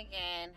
again.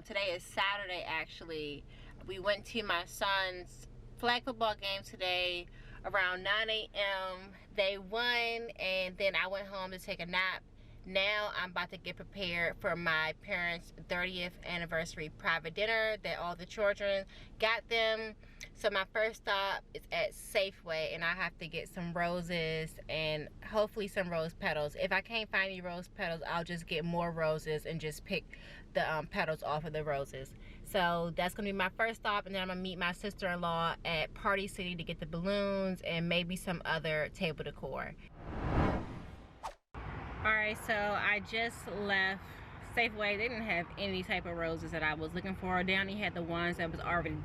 Today is Saturday actually. We went to my son's flag football game today around 9 a.m. They won and then I went home to take a nap. Now I'm about to get prepared for my parents' 30th anniversary private dinner that all the children got them. So my first stop is at Safeway and I have to get some roses and hopefully some rose petals. If I can't find any rose petals, I'll just get more roses and just pick the petals off of the roses. So that's gonna be my first stop, and then I'm gonna meet my sister-in-law at Party City to get the balloons and maybe some other table decor. Alright, so I just left Safeway. They didn't have any type of roses that I was looking for. They only had the ones that was already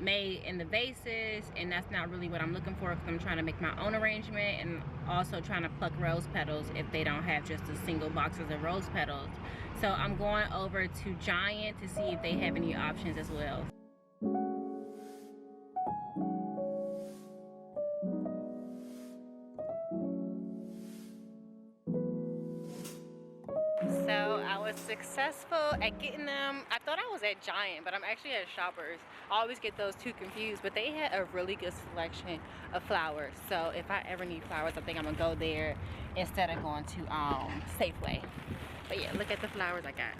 made in the vases, and that's not really what I'm looking for because I'm trying to make my own arrangement and also trying to pluck rose petals if they don't have just a single boxes of rose petals. So I'm going over to Giant to see if they have any options as well. So I was successful at getting them. I thought I was at Giant, but I'm actually at Shoppers. I always get those two confused, but they had a really good selection of flowers. So if I ever need flowers, I think I'm gonna go there instead of going to Safeway. But yeah, look at the flowers I got.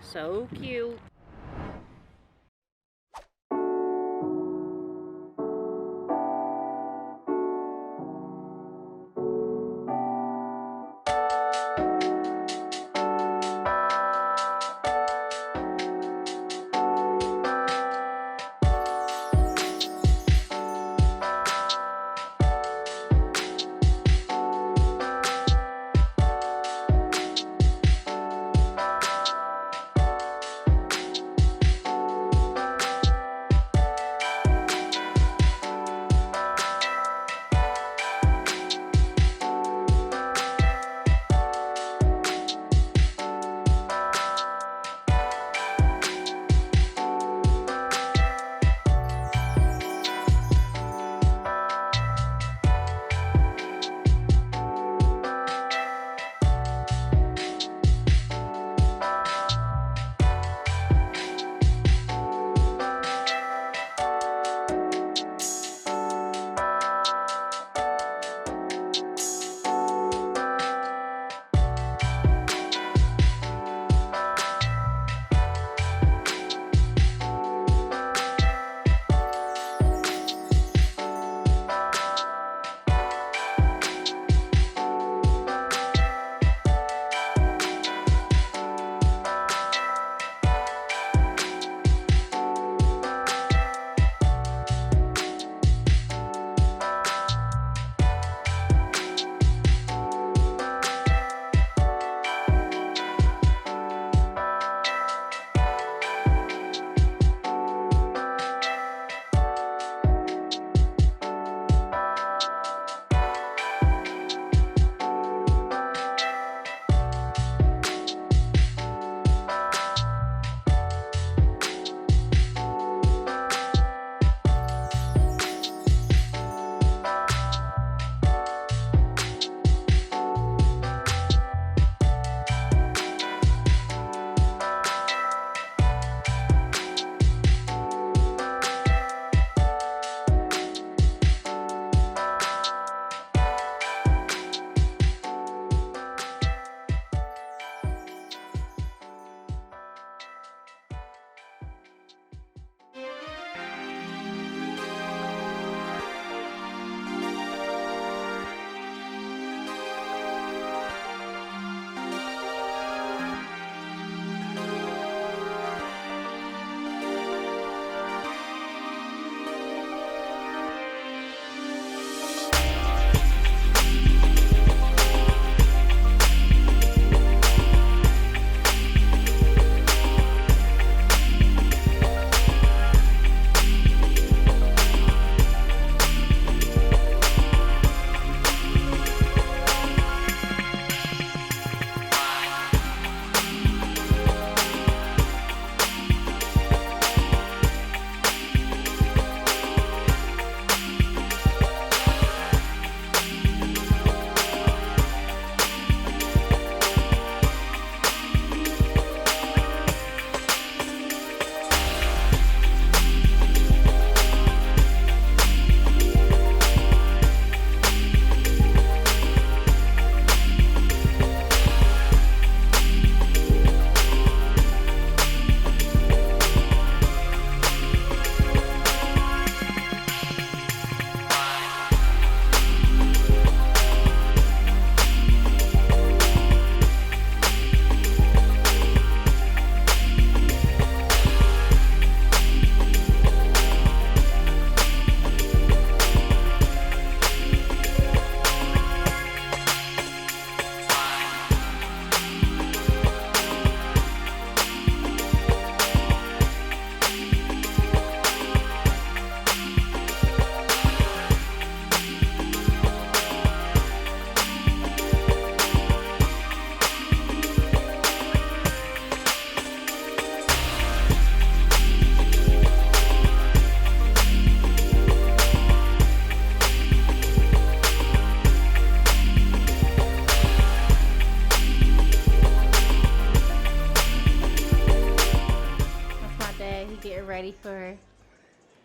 So cute.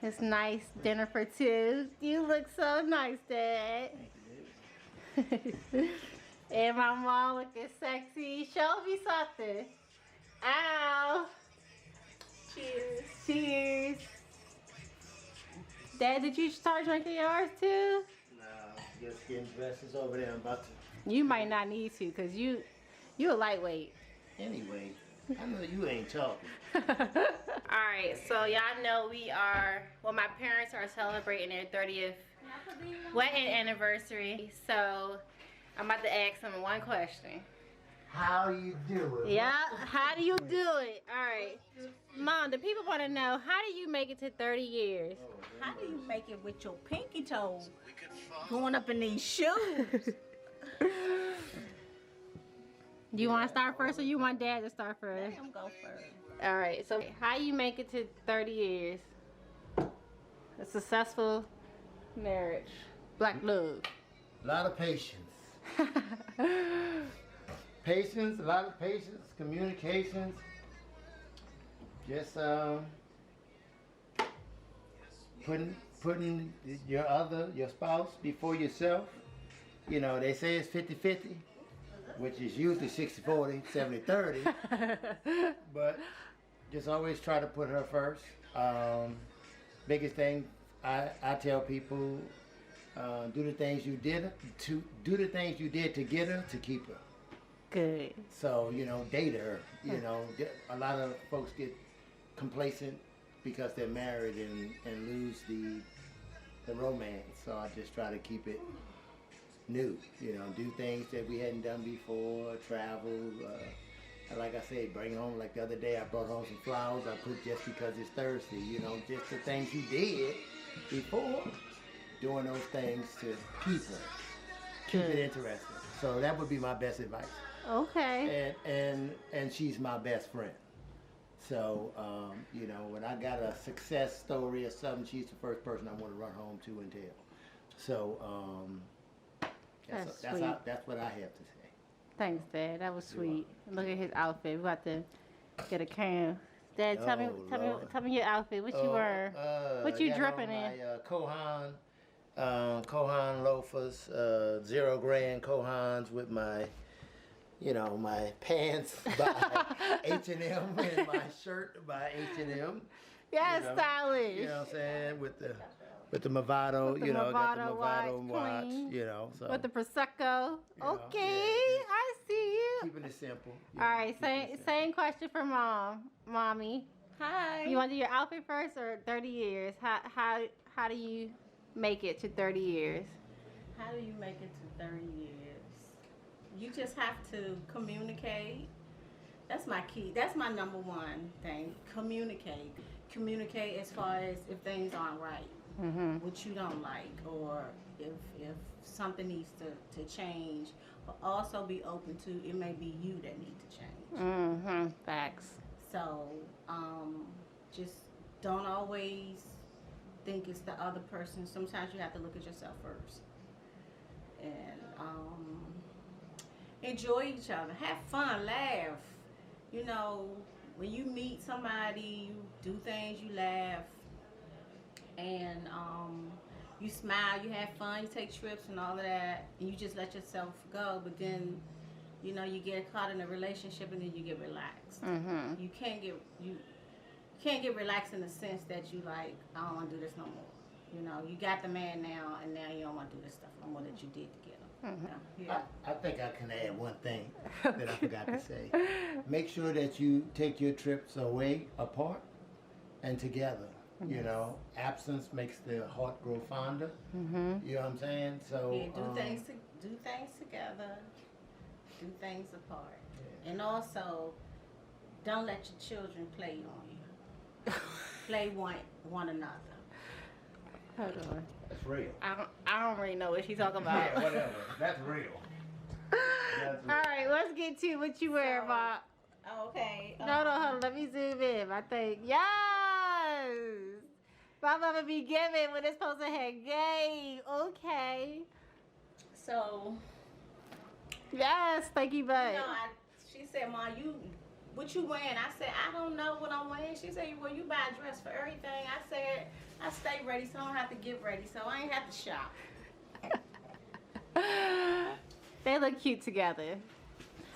It's nice dinner for two. You look so nice, Dad. And my mom looking sexy. Show me something. Ow. Cheers. Cheers. Dad, did you start drinking yours too? No, just getting dresses over there. I'm about to. You might not need to, cause you a lightweight. Anyway, I know you ain't talking. Alright, so y'all know my parents are celebrating their 30th wedding anniversary. So I'm about to ask them one question. How you doing? Yeah, how do you do it? Alright. Mom, the people want to know, how do you make it to 30 years? How do you make it with your pinky toe going up in these shoes? Do you want to start first or you want Dad to start first? Let him go first. Alright, so how you make it to 30 years? A successful marriage. Black love. A lot of patience. Patience, a lot of patience, communications. Just putting your spouse before yourself. You know, they say it's 50-50, which is usually 60-40, 70-30. But just always try to put her first. Biggest thing I tell people, do the things you did to get her to keep her. Good. So, you know, date her. You know, a lot of folks get complacent because they're married and lose the romance. So I just try to keep it new. You know, do things that we hadn't done before, travel. Like I said, bring home, like the other day I brought home some flowers. I put just because it's Thursday, you know, just the things you did before, doing those things to keep her. Keep it interesting. So that would be my best advice. Okay. And she's my best friend. So, you know, when I got a success story or something, she's the first person I want to run home to and tell. So, that's what I have to say. Thanks, Dad. That was sweet. Look at his outfit. We got to get a camera. Dad, tell me your outfit. What you wearing? What you dripping in? Kohan loafers, 0 grand Kohans with my, you know, my pants by H&M and my shirt by H&M. Yeah, you know, stylish. You know what I'm saying? With the Movado, you know, got the Movado watch, you know. So, with the Prosecco. Okay, yeah. I see you. Keeping it simple. All right, same question for Mommy. Hi. You want to do your outfit first or 30 years? How do you make it to 30 years? How do you make it to 30 years? You just have to communicate. That's my key. That's my number one thing. Communicate. Communicate as far as if things aren't right, what you don't like, or if something needs to change. But also be open to it may be you that need to change. Facts. So just don't always think it's the other person. Sometimes you have to look at yourself first. And enjoy each other. Have fun. Laugh. You know, when you meet somebody, you do things, you laugh. And you smile, you have fun, you take trips and all of that. And you just let yourself go. But then, you know, you get caught in a relationship and then you get relaxed. You can't get relaxed in the sense that you like, I don't want to do this no more. You know, you got the man now, and now you don't want to do this stuff no more that you did to get him. Yeah. I think I can add one thing that I forgot to say. Make sure that you take your trips away apart and together. You know, absence makes the heart grow fonder. You know what I'm saying? So yeah, do things together, do things apart, and also don't let your children play on you. Play one another. Hold on. That's real. I don't really know what she's talking about. Yeah, whatever. That's real. All right, let's get to what you wear, Bob. Okay. No, hold on. Let me zoom in. I think, yes! My mama be giving when it's supposed to have gay. Okay. So. Yes, thank you, bud. You know, she said, "Mom, what you wearing?" I said, "I don't know what I'm wearing." She said, "Well, you buy a dress for everything." I said, I stay ready, so I don't have to get ready, so I ain't have to shop. They look cute together.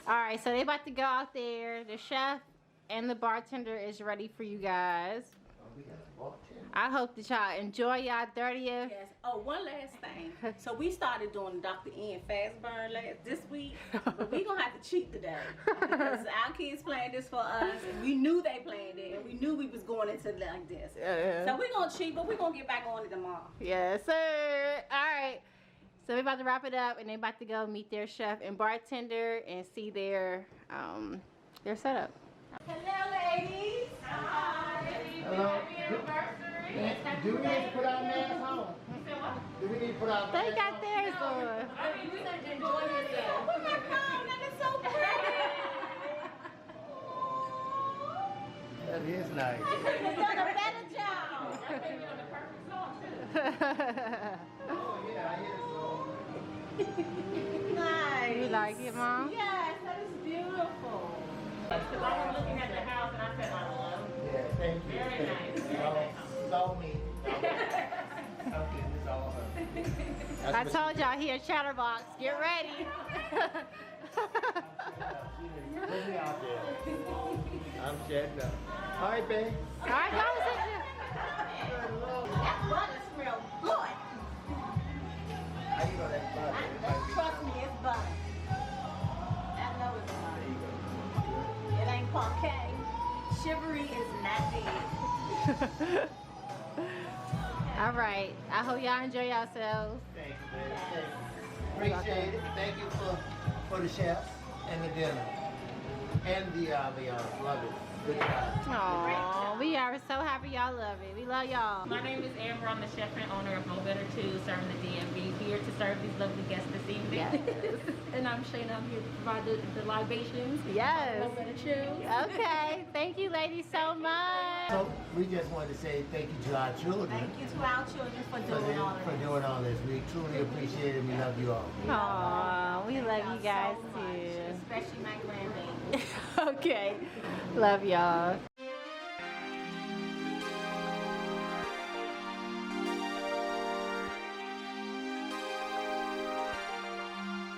All right, so they about to go out there. The chef and the bartender is ready for you guys. We got a bartender. I hope that y'all enjoy y'all 30th. Yes. Oh, one last thing. So we started doing Dr. Ian Fast Burn this week, but we gonna have to cheat today because our kids planned this for us, and we knew they planned it, and we knew we was going into like this. So we gonna cheat, but we gonna get back on it tomorrow. Yes, sir. All right. So we're about to wrap it up, and they're about to go meet their chef and bartender and see their setup. Hello, ladies. Hi. Hello. Do we need to put our masks on? Do we need to put our masks on? They got theirs on. I mean, we said to enjoy yourself. Look at my phone, that is so pretty. That is nice. You could have done a better job. Oh, yeah, I hear the song. Nice. You like it, Mom? Yes, that is beautiful. Because I was looking at the house and I said, I love it. Yeah, thank you. Very nice. It's all me. Okay, it's all her. I told y'all he a chatterbox. Get ready. Put me out there. I'm checked up. All right, babe. All right, go sit That butter smells good. How you know that's butter? It might be Trust me, it's butter. I know it's butter. It ain't parquet. Chivalry is not dead. All right. I hope y'all enjoy yourselves. Thank you, babe. Thank you. Appreciate it. Thank you for the chefs and the dinner. And the ambiance. Love it. Good job. Aw, we are so happy y'all love it. We love y'all. My name is Amber. I'm the chef and owner of No Better 2, serving the DMV, here to serve these lovely guests this evening. Yes. And I'm Shayna. I'm here to provide the libations. Yes. No Better 2. Okay. Thank you, ladies, so much. So we just wanted to say thank you to our children Thank you to our children for for doing all this. We truly appreciate it. We love you all. Aw, we love you guys so much, too. especially my grandbaby. Okay. Love y'all.